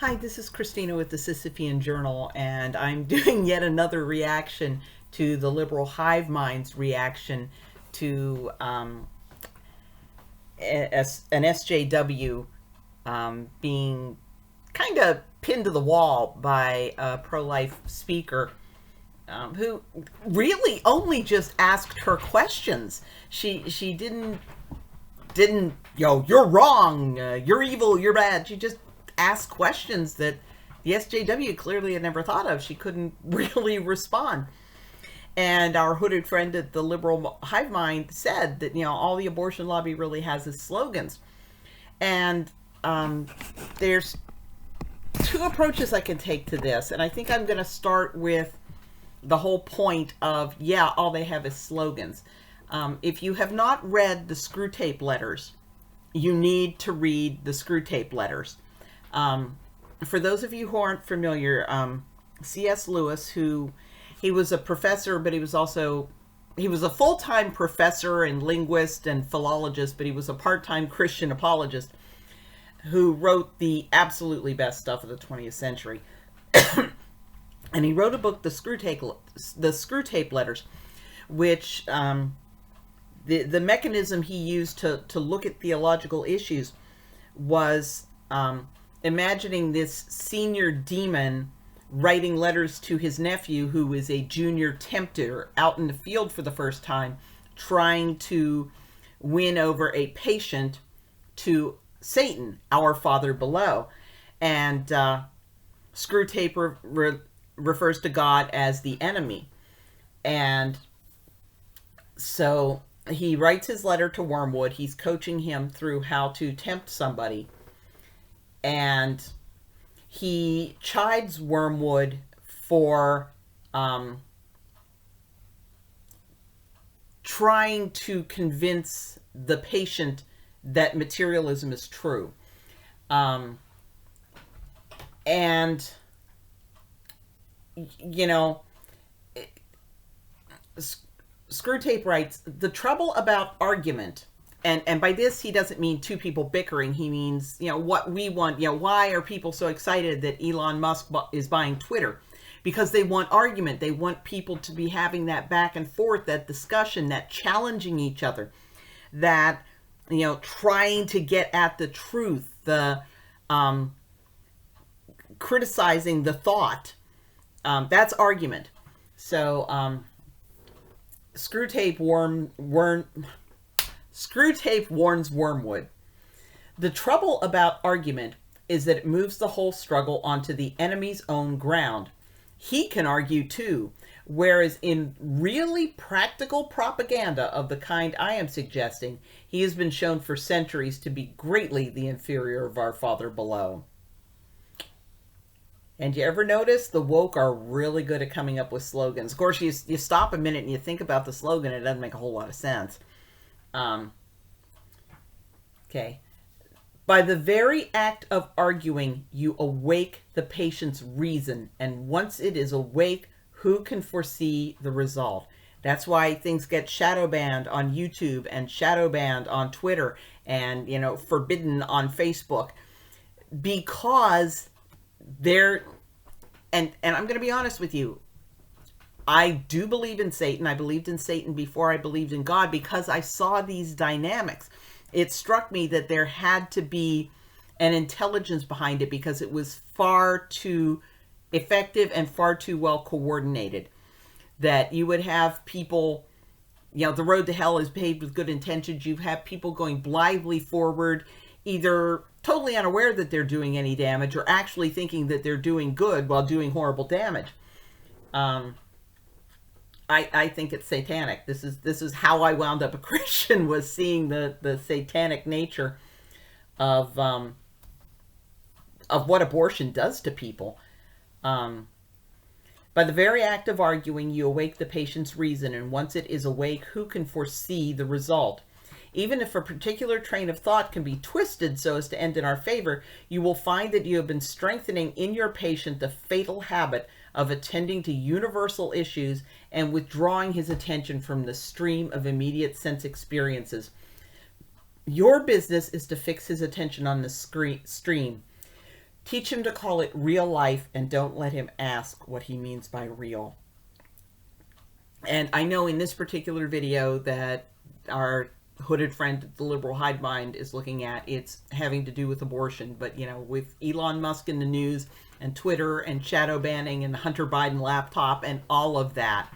Hi, this is Christina with the Sisyphean Journal, and I'm doing yet another reaction to the Liberal Hivemind's reaction to an SJW being kind of pinned to the wall by a pro-life speaker who really only just asked her questions. She didn't you're wrong, you're evil, you're bad. She just asked questions that the SJW clearly had never thought of. She couldn't really respond. And our hooded friend at the Liberal Hivemind said that, all the abortion lobby really has is slogans. And there's two approaches I can take to this. And I think I'm going to start with the whole point of, all they have is slogans. If you have not read the Screwtape Letters, you need to read the Screwtape Letters. For those of you who aren't familiar, C.S. Lewis, he was a professor, but he was a full-time professor and linguist and philologist, but he was a part-time Christian apologist who wrote the absolutely best stuff of the 20th century. And he wrote a book, the Screwtape Letters, which the mechanism he used to look at theological issues was imagining this senior demon writing letters to his nephew, who is a junior tempter out in the field for the first time, trying to win over a patient to Satan, our Father below. And Screwtape refers to God as the enemy. And so he writes his letter to Wormwood. He's coaching him through how to tempt somebody. And he chides Wormwood for trying to convince the patient that materialism is true. And, Screwtape writes, the trouble about argument, and by this he doesn't mean two people bickering, he means, what we want, why are people so excited that Elon Musk is buying Twitter? Because they want argument. They want people to be having that back and forth, that discussion, that challenging each other, that, trying to get at the truth, the criticizing the thought. That's argument. So, Screwtape warns Wormwood. The trouble about argument is that it moves the whole struggle onto the enemy's own ground. He can argue too, whereas in really practical propaganda of the kind I am suggesting, he has been shown for centuries to be greatly the inferior of our Father below. And you ever notice the woke are really good at coming up with slogans? Of course, you stop a minute and you think about the slogan, it doesn't make a whole lot of sense. Okay. By the very act of arguing, you awake the patient's reason. And once it is awake, who can foresee the result? That's why things get shadow banned on YouTube and shadow banned on Twitter and, forbidden on Facebook. Because they're, and I'm going to be honest with you, I do believe in Satan. I believed in Satan before I believed in God because I saw these dynamics. It struck me that there had to be an intelligence behind it because it was far too effective and far too well coordinated. That you would have people, the road to hell is paved with good intentions. You have people going blithely forward, either totally unaware that they're doing any damage or actually thinking that they're doing good while doing horrible damage. I think it's satanic. This is how I wound up a Christian, was seeing the satanic nature of what abortion does to people. By the very act of arguing, you awake the patient's reason, and once it is awake, who can foresee the result? Even if a particular train of thought can be twisted so as to end in our favor, you will find that you have been strengthening in your patient the fatal habit of attending to universal issues and withdrawing his attention from the stream of immediate sense experiences. Your business is to fix his attention on the stream. Teach him to call it real life and don't let him ask what he means by real. And I know in this particular video that our hooded friend, the Liberal Hivemind, is looking at, it's having to do with abortion. But, you know, with Elon Musk in the news and Twitter and shadow banning and the Hunter Biden laptop and all of that,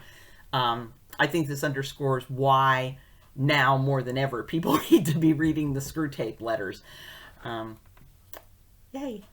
I think this underscores why now more than ever people need to be reading the Screwtape Letters. Yay.